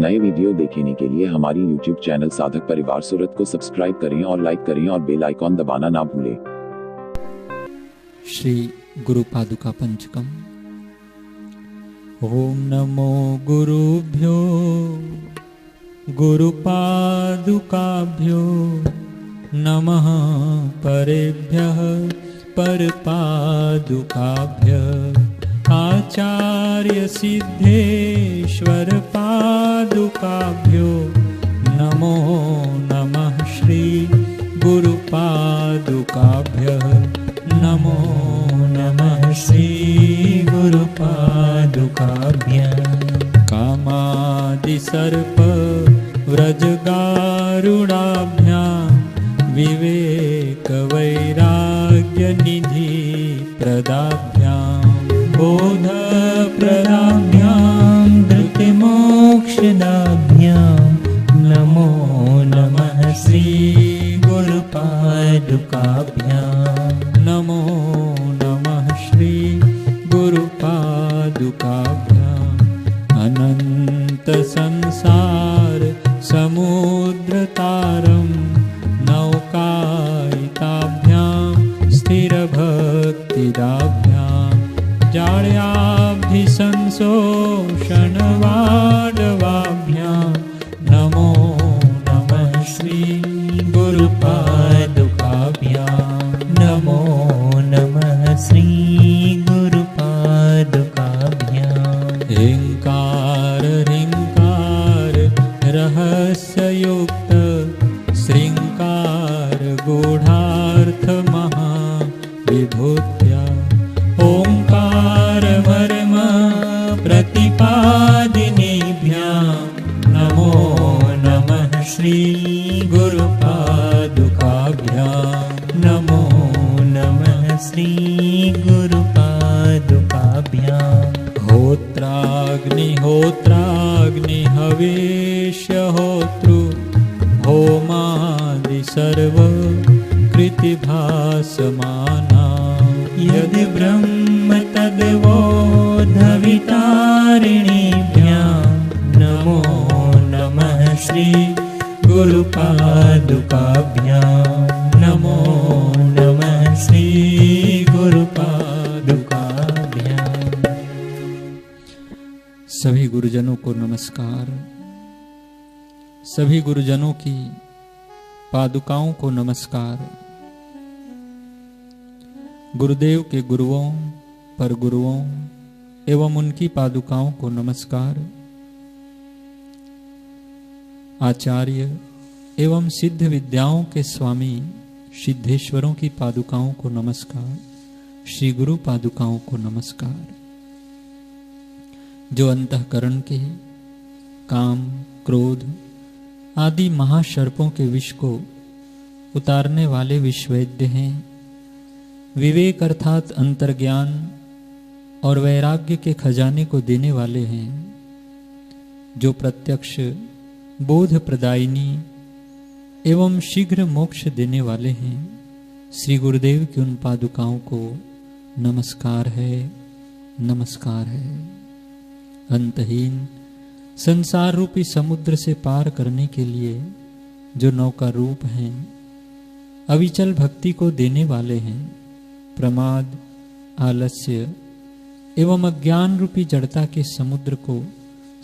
नए वीडियो देखने के लिए हमारी YouTube चैनल साधक परिवार सूरत को सब्सक्राइब करें और लाइक करें और बेल आइकॉन दबाना ना भूलें। श्री गुरु पादुका पंचकम। ओम नमो गुरुभ्यो गुरु पादुकाभ्यो नमः परेभ्यः पर पादुकाभ्यः आचार्य सिद्धेश्वर पादुकाभ्यो नमो नमः श्री गुरु पादुकाभ्यः नमो नमः श्री गुरु पादुकाभ्यः कामादि सर्प व्रजगारुडाभ्यां विवेक वैराग्य निधि प्रदाभ्यां बोध प्रदाभ्यां धृति मोक्षदाभ्यां नमो नमः श्री गुरु पादुकाभ्यां नमो नमः श्री गुरु पादुकाभ्यां अनंत संसार समुद्र तारं नौकायिताभ्यां स्थिर भक्तिदाभ्यां जाड्याभिसंशोषणवाडवाभ्यां नमो नमः श्री गुरु पादुकाभ्यां नमो नमः श्री गुरु पादुकाभ्यां ह्रींकार ह्रींकार रहस्ययुक्त श्रृंकार गूढ़ार्थ महाविभूत्या ओंकार वर्म प्रतिपादिनीभ्यां नमो नमः श्री गुरु पादुकाभ्यां नमो नमः श्री गुरु पादुकाभ्यां होत्राग्निहोत्राग्नि हविष्य होतृ होमादि सर्व कृतिभासमाना यदि ब्रह्म तद्वोधवितारिणीभ्यां नमो नमः श्री गुरु पादुकाभ्यां नमो नमः श्री गुरु पादुकाभ्यां। सभी गुरुजनों को नमस्कार। सभी गुरुजनों की पादुकाओं को नमस्कार। गुरुदेव के गुरुओं पर गुरुओं एवं उनकी पादुकाओं को नमस्कार। आचार्य एवं सिद्ध विद्याओं के स्वामी सिद्धेश्वरों की पादुकाओं को नमस्कार। श्री गुरु पादुकाओं को नमस्कार। जो अंतःकरण के काम क्रोध आदि महाशर्पों के विष को उतारने वाले विश्ववेद्य हैं, विवेक अर्थात अंतर्ज्ञान और वैराग्य के खजाने को देने वाले हैं, जो प्रत्यक्ष बोध प्रदायिनी एवं शीघ्र मोक्ष देने वाले हैं, श्री गुरुदेव की उन पादुकाओं को नमस्कार है, नमस्कार है। अंतहीन संसार रूपी समुद्र से पार करने के लिए जो नौका रूप हैं, अविचल भक्ति को देने वाले हैं, प्रमाद आलस्य एवं अज्ञान रूपी जड़ता के समुद्र को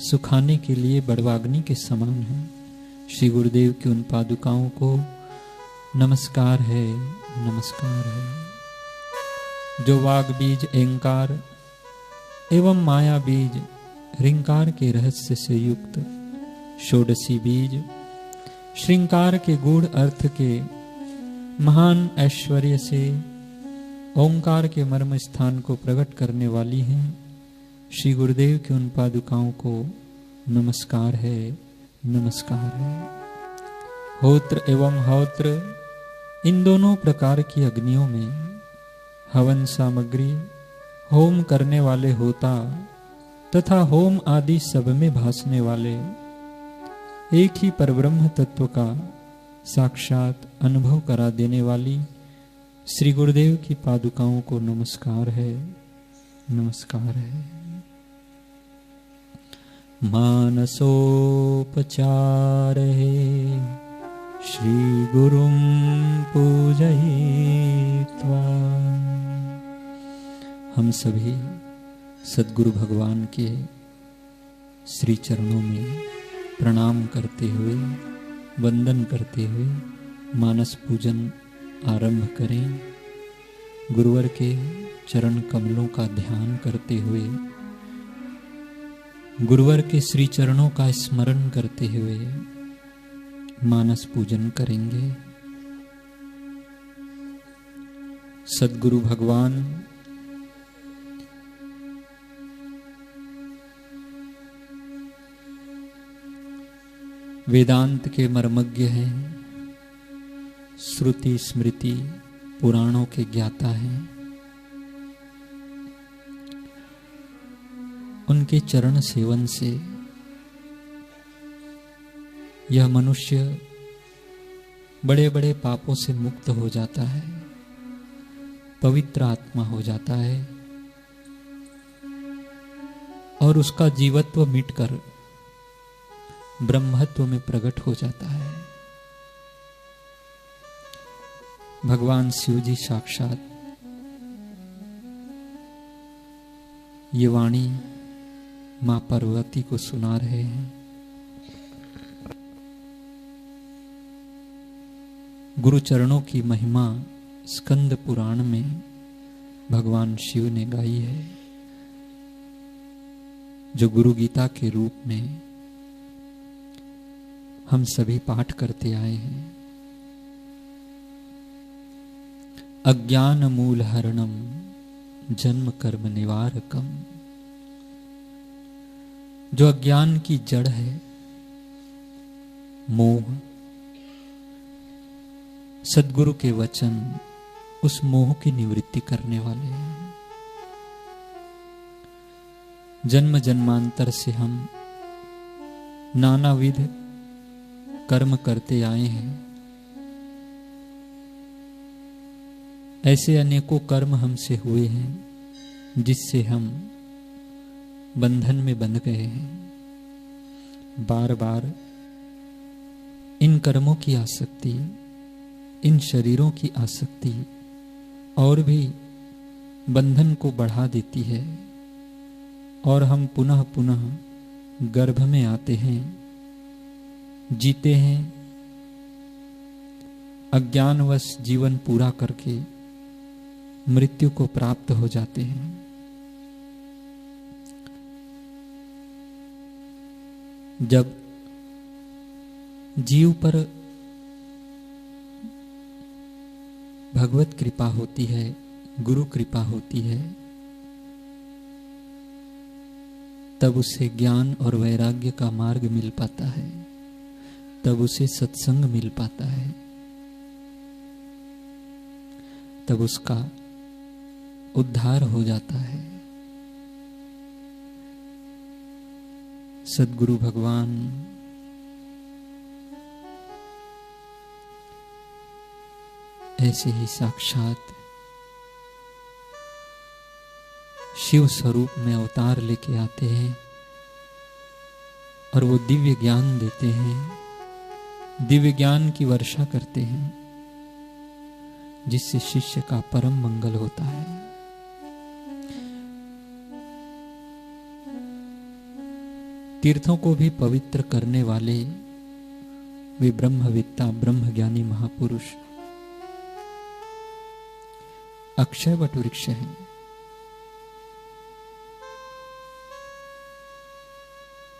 सुखाने के लिए बड़वाग्नि के समान है, श्री गुरुदेव की उन पादुकाओं को नमस्कार है, नमस्कार है। जो वाग बीज एंकार एवं माया बीज ह्रींकार के रहस्य से युक्त षोडशी बीज श्रृंगार के गूढ़ अर्थ के महान ऐश्वर्य से ओंकार के मर्म स्थान को प्रकट करने वाली हैं, श्री गुरुदेव की उन पादुकाओं को नमस्कार है, नमस्कार है। होत्र एवं हौत्र इन दोनों प्रकार की अग्नियों में हवन सामग्री होम करने वाले होता तथा होम आदि सब में भासने वाले एक ही परब्रह्म तत्व का साक्षात अनुभव करा देने वाली श्री गुरुदेव की पादुकाओं को नमस्कार है, नमस्कार है। मानसोपचारे श्री गुरुं पूजयित्वा। हम सभी सद्गुरु भगवान के श्री चरणों में प्रणाम करते हुए, वंदन करते हुए मानस पूजन आरंभ करें। गुरुवर के चरण कमलों का ध्यान करते हुए, गुरुवर के श्री चरणों का स्मरण करते हुए मानस पूजन करेंगे। सद्गुरु भगवान वेदांत के मर्मज्ञ हैं, श्रुति स्मृति पुराणों के ज्ञाता हैं। उनके चरण सेवन से यह मनुष्य बड़े बड़े पापों से मुक्त हो जाता है, पवित्र आत्मा हो जाता है और उसका जीवत्व मिटकर ब्रह्मत्व में प्रकट हो जाता है। भगवान शिव जी साक्षात ये वाणी मां पार्वती को सुना रहे हैं। गुरु चरणों की महिमा स्कंद पुराण में भगवान शिव ने गाई है, जो गुरु गीता के रूप में हम सभी पाठ करते आए हैं। अज्ञान मूल हरणम जन्म कर्म निवारकम। जो अज्ञान की जड़ है, मोह, सद्गुरु के वचन उस मोह की निवृत्ति करने वाले हैं। जन्म जन्मांतर से हम नानाविध कर्म करते आए हैं। ऐसे अनेकों कर्म हमसे हुए हैं जिससे हम बंधन में बंध गए हैं। बार बार इन कर्मों की आसक्ति, इन शरीरों की आसक्ति और भी बंधन को बढ़ा देती है और हम पुनः पुनः गर्भ में आते हैं, जीते हैं, अज्ञानवश जीवन पूरा करके मृत्यु को प्राप्त हो जाते हैं। जब जीव पर भगवत कृपा होती है, गुरु कृपा होती है, तब उसे ज्ञान और वैराग्य का मार्ग मिल पाता है, तब उसे सत्संग मिल पाता है, तब उसका उद्धार हो जाता है। सद्गुरु भगवान ऐसे ही साक्षात शिव स्वरूप में अवतार लेके आते हैं और वो दिव्य ज्ञान देते हैं, दिव्य ज्ञान की वर्षा करते हैं, जिससे शिष्य का परम मंगल होता है। तीर्थों को भी पवित्र करने वाले वे ब्रह्मवेत्ता, ब्रह्मज्ञानी महापुरुष अक्षय वट वृक्ष हैं।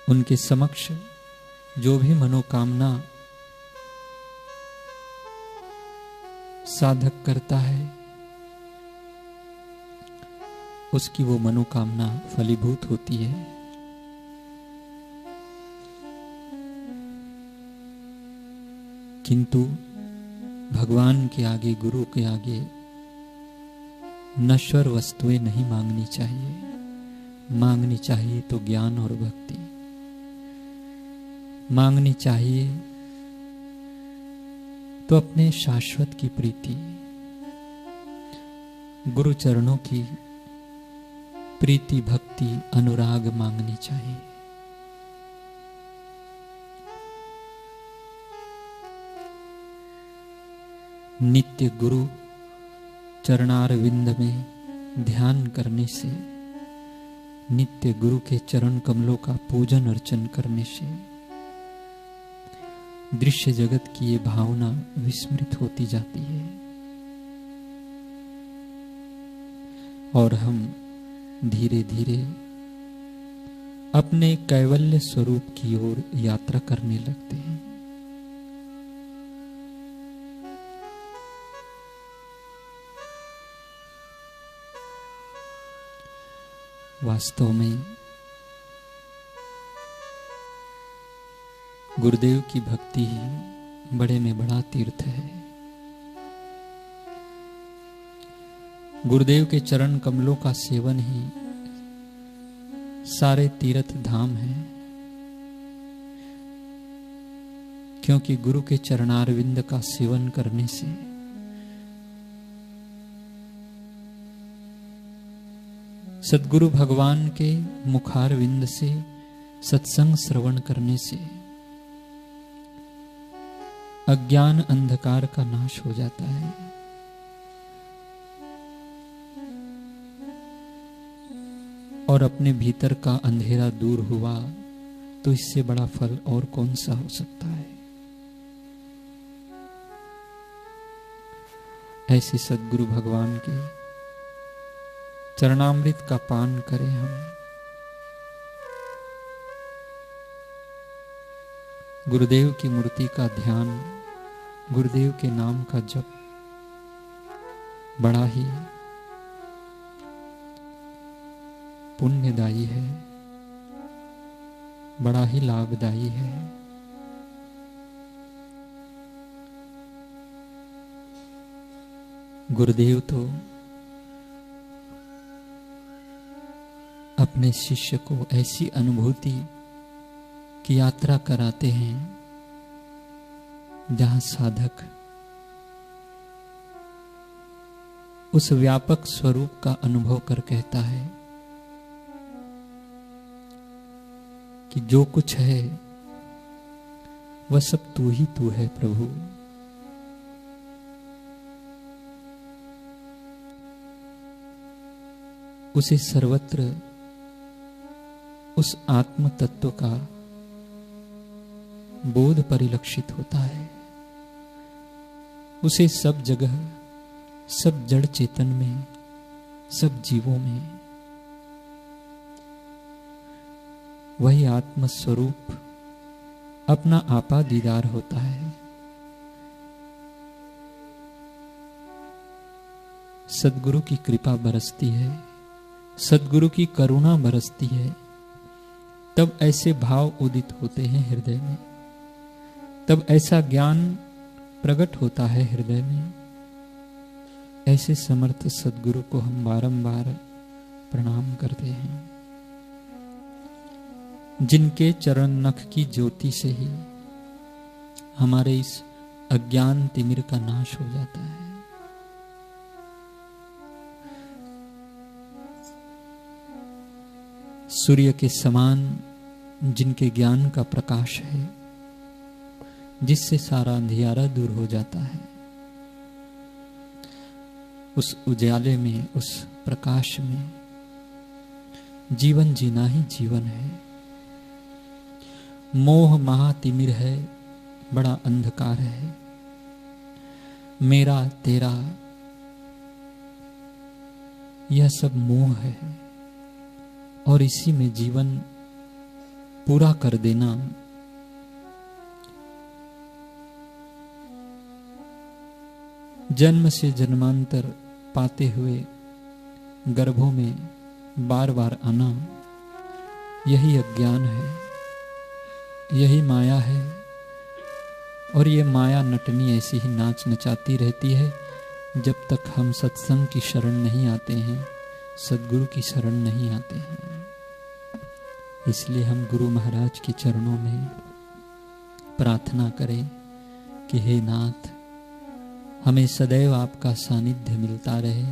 उनके समक्ष जो भी मनोकामना साधक करता है, उसकी वो मनोकामना फलीभूत होती है। किंतु भगवान के आगे, गुरु के आगे नश्वर वस्तुएं नहीं मांगनी चाहिए। मांगनी चाहिए तो ज्ञान और भक्ति, मांगनी चाहिए तो अपने शाश्वत की प्रीति, गुरु चरणों की प्रीति, भक्ति, अनुराग मांगनी चाहिए। नित्य गुरु चरणार विंद में ध्यान करने से, नित्य गुरु के चरण कमलों का पूजन अर्चन करने से दृश्य जगत की ये भावना विस्मृत होती जाती है और हम धीरे धीरे अपने कैवल्य स्वरूप की ओर यात्रा करने लगते हैं। वास्तव में गुरुदेव की भक्ति ही बड़े में बड़ा तीर्थ है। गुरुदेव के चरण कमलों का सेवन ही सारे तीर्थ धाम है, क्योंकि गुरु के चरणारविंद का सेवन करने से सद्गुरु भगवान के मुखारविंद से सत्संग श्रवण करने से अज्ञान अंधकार का नाश हो जाता है। और अपने भीतर का अंधेरा दूर हुआ तो इससे बड़ा फल और कौन सा हो सकता है। ऐसे सद्गुरु भगवान के चरणामृत का पान करें हम। गुरुदेव की मूर्ति का ध्यान, गुरुदेव के नाम का जप बड़ा ही पुण्यदायी है, बड़ा ही लाभदायी है। गुरुदेव तो अपने शिष्य को ऐसी अनुभूति की यात्रा कराते हैं जहां साधक उस व्यापक स्वरूप का अनुभव कर कहता है कि जो कुछ है वह सब तू ही तू है प्रभु। उसे सर्वत्र उस आत्म तत्व का बोध परिलक्षित होता है। उसे सब जगह, सब जड़ चेतन में, सब जीवों में वही आत्म स्वरूप अपना आपा दीदार होता है। सद्गुरु की कृपा बरसती है, सद्गुरु की करुणा बरसती है, तब ऐसे भाव उदित होते हैं हृदय में, तब ऐसा ज्ञान प्रकट होता है हृदय में। ऐसे समर्थ सद्गुरु को हम बारंबार प्रणाम करते हैं, जिनके चरण नख की ज्योति से ही हमारे इस अज्ञान तिमिर का नाश हो जाता है। सूर्य के समान जिनके ज्ञान का प्रकाश है, जिससे सारा अंधियारा दूर हो जाता है, उस उजाले में, उस प्रकाश में जीवन जीना ही जीवन है। मोह महातिमिर है, बड़ा अंधकार है। मेरा तेरा यह सब मोह है, और इसी में जीवन पूरा कर देना जन्म से जन्मांतर पाते हुए गर्भों में बार बार आना, यही अज्ञान है, यही माया है। और ये माया नटनी ऐसी ही नाच नचाती रहती है जब तक हम सत्संग की शरण नहीं आते हैं, सद्गुरु की शरण नहीं आते हैं। इसलिए हम गुरु महाराज के चरणों में प्रार्थना करें कि हे नाथ, हमें सदैव आपका सानिध्य मिलता रहे,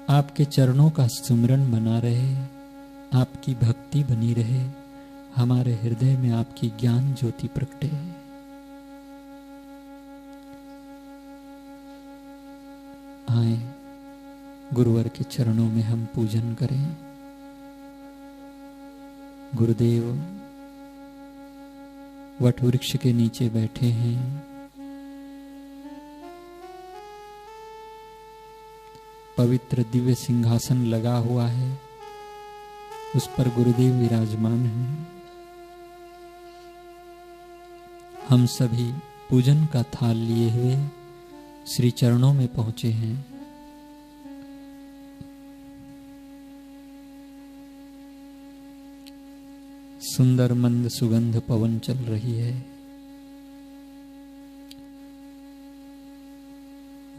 आपके चरणों का सुमिरन बना रहे, आपकी भक्ति बनी रहे, हमारे हृदय में आपकी ज्ञान ज्योति प्रगटे। आए गुरुवर के चरणों में हम पूजन करें। गुरुदेव वट वृक्ष के नीचे बैठे हैं। पवित्र दिव्य सिंहासन लगा हुआ है, उस पर गुरुदेव विराजमान हैं। हम सभी पूजन का थाल लिए हुए श्री चरणों में पहुंचे हैं। सुंदर मंद सुगंध पवन चल रही है।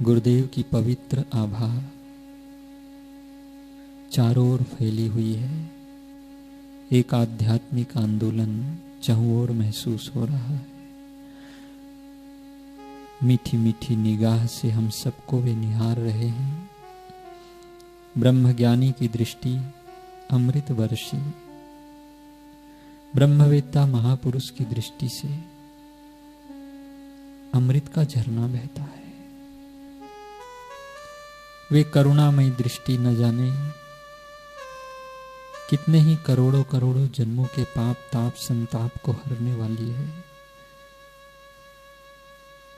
गुरुदेव की पवित्र आभा चारों ओर फैली हुई है। एक आध्यात्मिक आंदोलन चारों ओर महसूस हो रहा है। मीठी मीठी निगाह से हम सबको वे निहार रहे हैं। ब्रह्मज्ञानी की दृष्टि अमृत वर्षी, ब्रह्मवेत्ता महापुरुष की दृष्टि से अमृत का झरना बहता है। वे करुणामयी दृष्टि न जाने कितने ही करोड़ों करोड़ों जन्मों के पाप ताप संताप को हरने वाली है।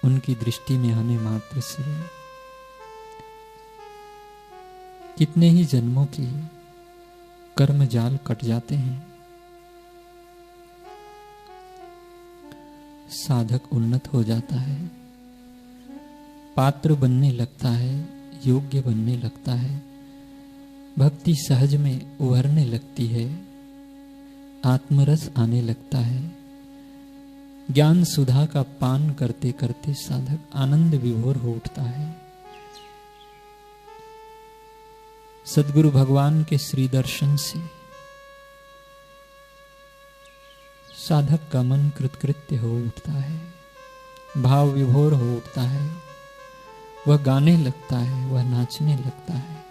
उनकी दृष्टि में आने मात्र से कितने ही जन्मों की कर्म जाल कट जाते हैं। साधक उन्नत हो जाता है, पात्र बनने लगता है, योग्य बनने लगता है, भक्ति सहज में उभरने लगती है, आत्मरस आने लगता है। ज्ञान सुधा का पान करते करते साधक आनंद विभोर हो उठता है। सद्गुरु भगवान के श्री दर्शन से साधक का मन कृतकृत्य हो उठता है, भाव विभोर हो उठता है। वह गाने लगता है, वह नाचने लगता है,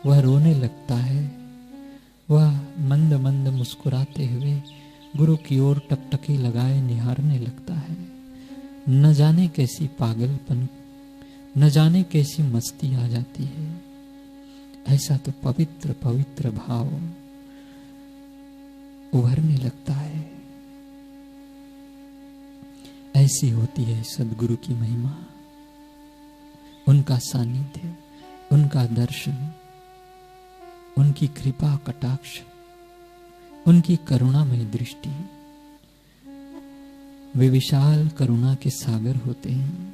वह रोने लगता है, वह मंद मंद मुस्कुराते हुए गुरु की ओर टकटकी लगाए निहारने लगता है। न जाने कैसी पागलपन, न जाने कैसी मस्ती आ जाती है। ऐसा तो पवित्र पवित्र भाव उभरने लगता है। ऐसी होती है सद्गुरु की महिमा, उनका सानिध्य, उनका दर्शन, उनकी कृपा कटाक्ष, उनकी करुणामय दृष्टि। वे विशाल करुणा के सागर होते हैं,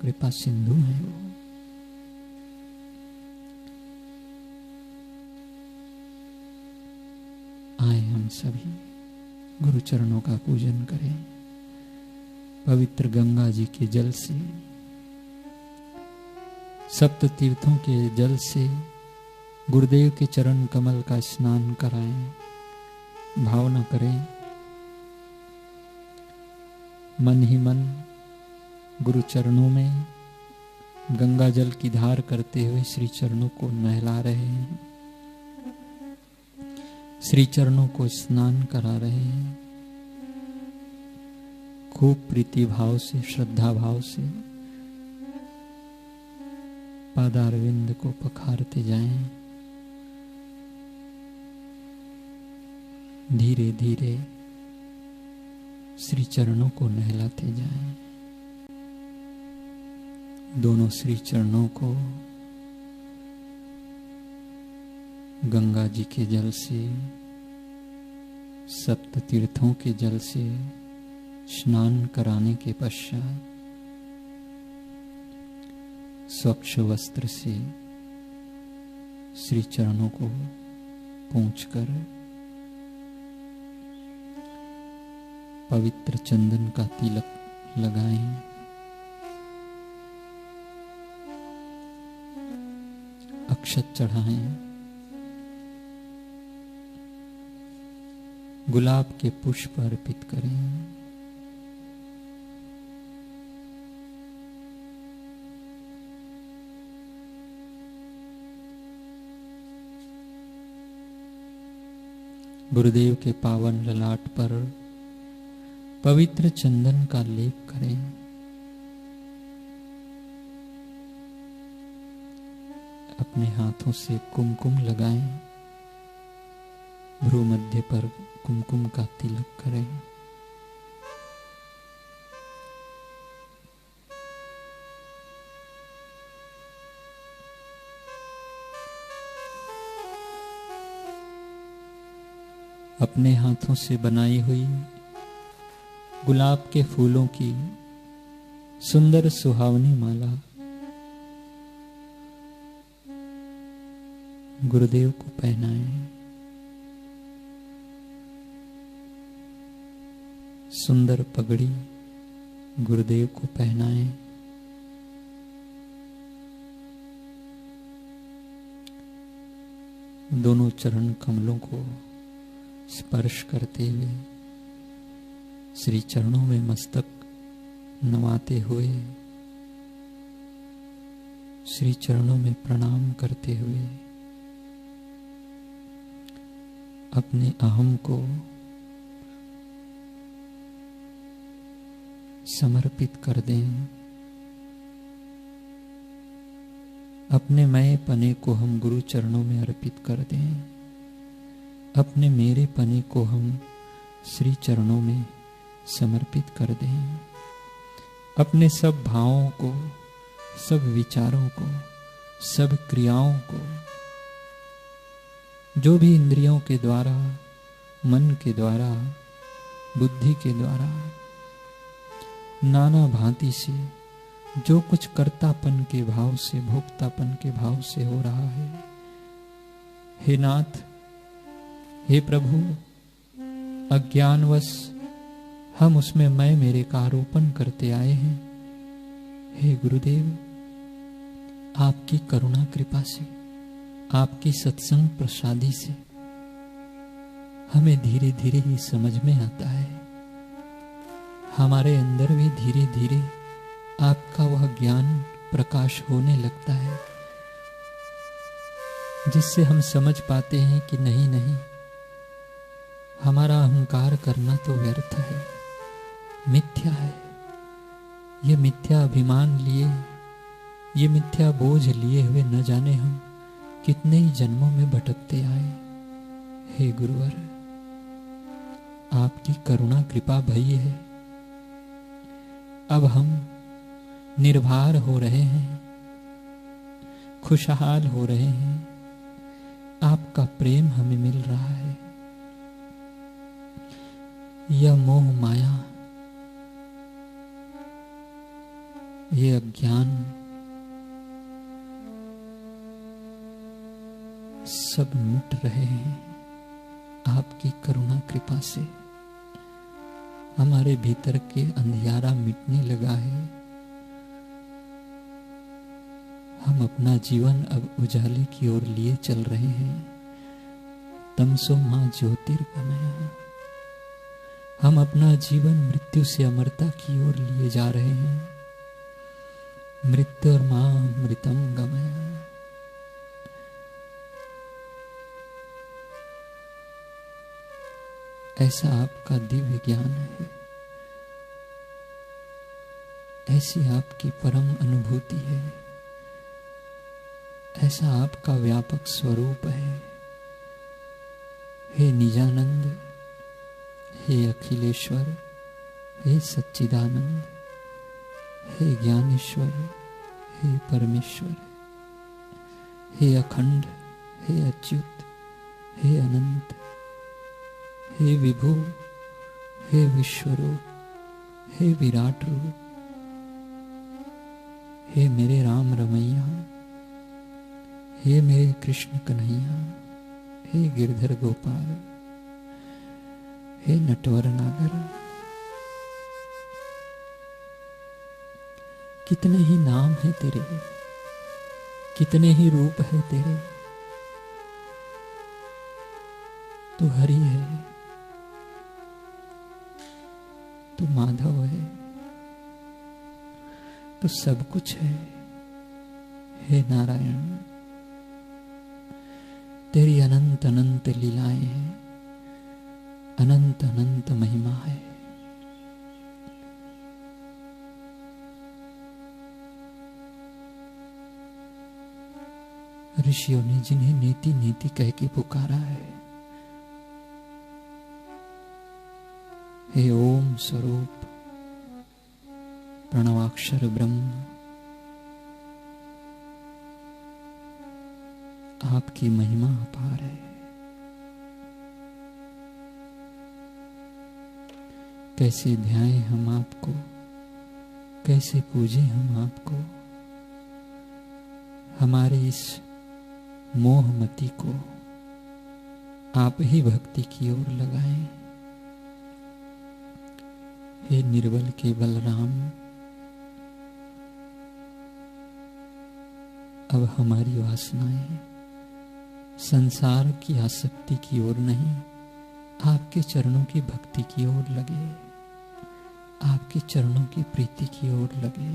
कृपा सिंधु है वो। आए हम सभी गुरु चरणों का पूजन करें। पवित्र गंगा जी के जल से, सप्त तीर्थों के जल से गुरुदेव के चरण कमल का स्नान कराएं। भावना करें, मन ही मन गुरु चरणों में गंगा जल की धार करते हुए श्री चरणों को नहला रहे हैं, श्री चरणों को स्नान करा रहे हैं। खूब प्रीति भाव से, श्रद्धा भाव से पादारविंद को पखारते जाएं। धीरे धीरे श्री चरणों को नहलाते जाएं। दोनों श्री चरणों को गंगा जी के जल से, सप्त तीर्थों के जल से स्नान कराने के पश्चात स्वच्छ वस्त्र से श्री चरणों को पोंछकर पवित्र चंदन का तिलक लगाएं। अक्षत चढ़ाएं। गुलाब के पुष्प अर्पित करें। गुरुदेव के पावन ललाट पर पवित्र चंदन का लेप करें। अपने हाथों से कुमकुम लगाएं, भ्रू मध्य पर कुमकुम का तिलक करें। अपने हाथों से बनाई हुई गुलाब के फूलों की सुंदर सुहावनी माला गुरुदेव को पहनाएं। सुंदर पगड़ी गुरुदेव को पहनाएं। दोनों चरण कमलों को स्पर्श करते हुए श्री चरणों में मस्तक नवाते हुए, श्री चरणों में प्रणाम करते हुए अपने अहम को समर्पित कर दें। अपने मैं पने को हम गुरु चरणों में अर्पित कर दें। अपने मेरे पने को हम श्री चरणों में समर्पित कर दें। अपने सब भावों को, सब विचारों को, सब क्रियाओं को, जो भी इंद्रियों के द्वारा, मन के द्वारा, बुद्धि के द्वारा, नाना भांति से जो कुछ कर्तापन के भाव से, भोक्तापन के भाव से हो रहा है, हे नाथ, हे प्रभु, अज्ञानवश हम उसमें मैं मेरे का आरोपण करते आए हैं। हे गुरुदेव, आपकी करुणा कृपा से, आपकी सत्संग प्रसादी से हमें धीरे धीरे ही समझ में आता है। हमारे अंदर भी धीरे धीरे आपका वह ज्ञान प्रकाश होने लगता है, जिससे हम समझ पाते हैं कि नहीं नहीं, हमारा अहंकार करना तो व्यर्थ है, मिथ्या है। ये मिथ्या अभिमान लिए, ये मिथ्या बोझ लिए हुए न जाने हम कितने ही जन्मों में भटकते आए। हे गुरुवर, आपकी करुणा कृपा भई है। अब हम निर्भर हो रहे हैं, खुशहाल हो रहे हैं। आपका प्रेम हमें मिल रहा है। यह मोह माया, ये अज्ञान सब मिट रहे हैं आपकी करुणा कृपा से। हमारे भीतर के अंधियारा मिटने लगा है। हम अपना जीवन अब उजाले की ओर लिए चल रहे हैं। तमसो मां ज्योतिर्गमय। हम अपना जीवन मृत्यु से अमरता की ओर लिए जा रहे हैं। मृत्यु और मां मृतम गमय। ऐसा आपका दिव्य ज्ञान है, ऐसी आपकी परम अनुभूति है, ऐसा आपका व्यापक स्वरूप है। हे निजानंद, हे अखिलेश्वर, हे सच्चिदानंद, हे ज्ञानेश्वर, हे परमेश्वर, हे अखंड, हे अच्युत, हे अनंत, हे विभु, हे विश्वरूप, हे विराट रूप, हे मेरे राम रमैया, हे मेरे कृष्ण कन्हैया, हे गिरधर गोपाल, हे नटवर नागर। कितने ही नाम है तेरे, कितने ही रूप है तेरे। तू हरि है, तू माधव है, तू सब कुछ है। हे नारायण, तेरी अनंत अनंत लीलाएं हैं, अनंत अनंत महिमा है। ऋषियों ने जिन्हें नेति नेति कह के पुकारा है। हे ओम स्वरूप प्रणवाक्षर ब्रह्म, आपकी महिमा अपार है। कैसे ध्याएं हम आपको, कैसे पूजें हम आपको, हमारे इस मोहमती को आप ही भक्ति की ओर लगाएं। हे निर्बल के बलराम, अब हमारी वासनाएं संसार की आसक्ति की ओर नहीं, आपके चरणों की भक्ति की ओर लगे, आपके चरणों की प्रीति की ओर लगे।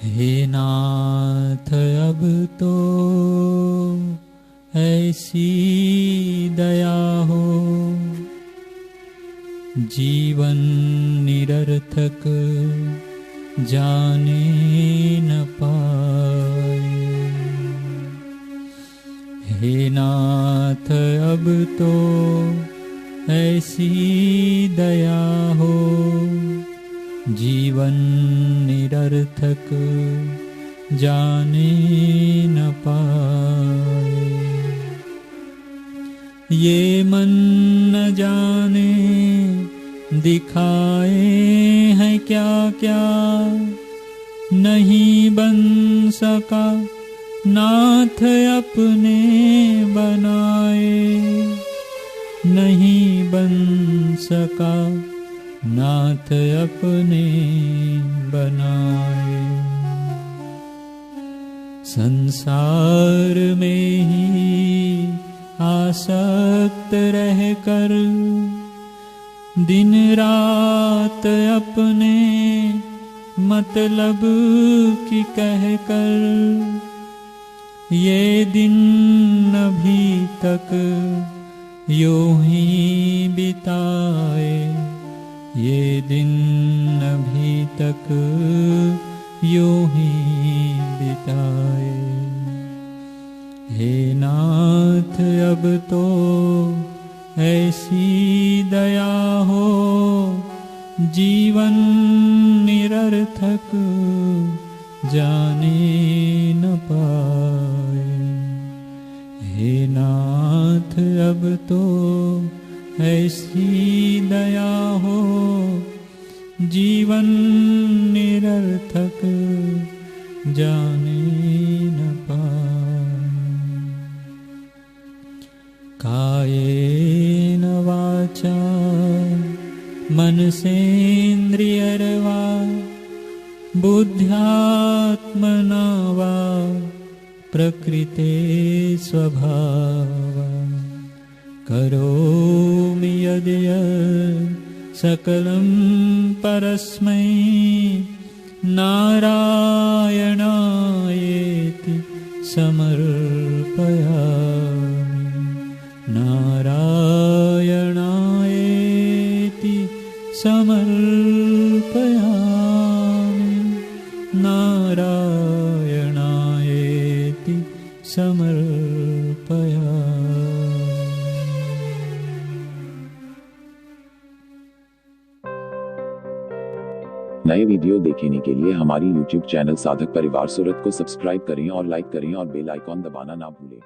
हे नाथ अब तो ऐसी दया हो, जीवन निरर्थक जाने न पाए। हे नाथ अब तो ऐसी दया हो, जीवन निरर्थक जाने न पाए। ये मन न जाने दिखाए हैं क्या क्या, नहीं बन सका नाथ अपने बनाए, नहीं बन सका नाथ अपने बनाए। संसार में ही आसक्त रहकर, दिन रात अपने मतलब की कहकर, ये दिन अभी तक यूं ही बिताए, ये दिन अभी तक यूं ही बिताए। हे नाथ अब तो ऐसी दया हो, जीवन निरर्थक जाने न पाए। हे नाथ अब तो ऐसी दया हो, जीवन निरर्थक जाने न पाए। कायेन वाचा मनसेन्द्रियर्वा, बुद्ध्यात्मना वा प्रकृते स्वभावा, करोमि यद्यत् सकलं परस्मै नारायणायेति समर्पयामि, नारायणायेति समर्पयामि, नारायणायेति समर्पयामि। नए वीडियो देखने के लिए हमारी YouTube चैनल साधक परिवार सूरत को सब्सक्राइब करें और लाइक करें और बेल आइकॉन दबाना ना भूलें।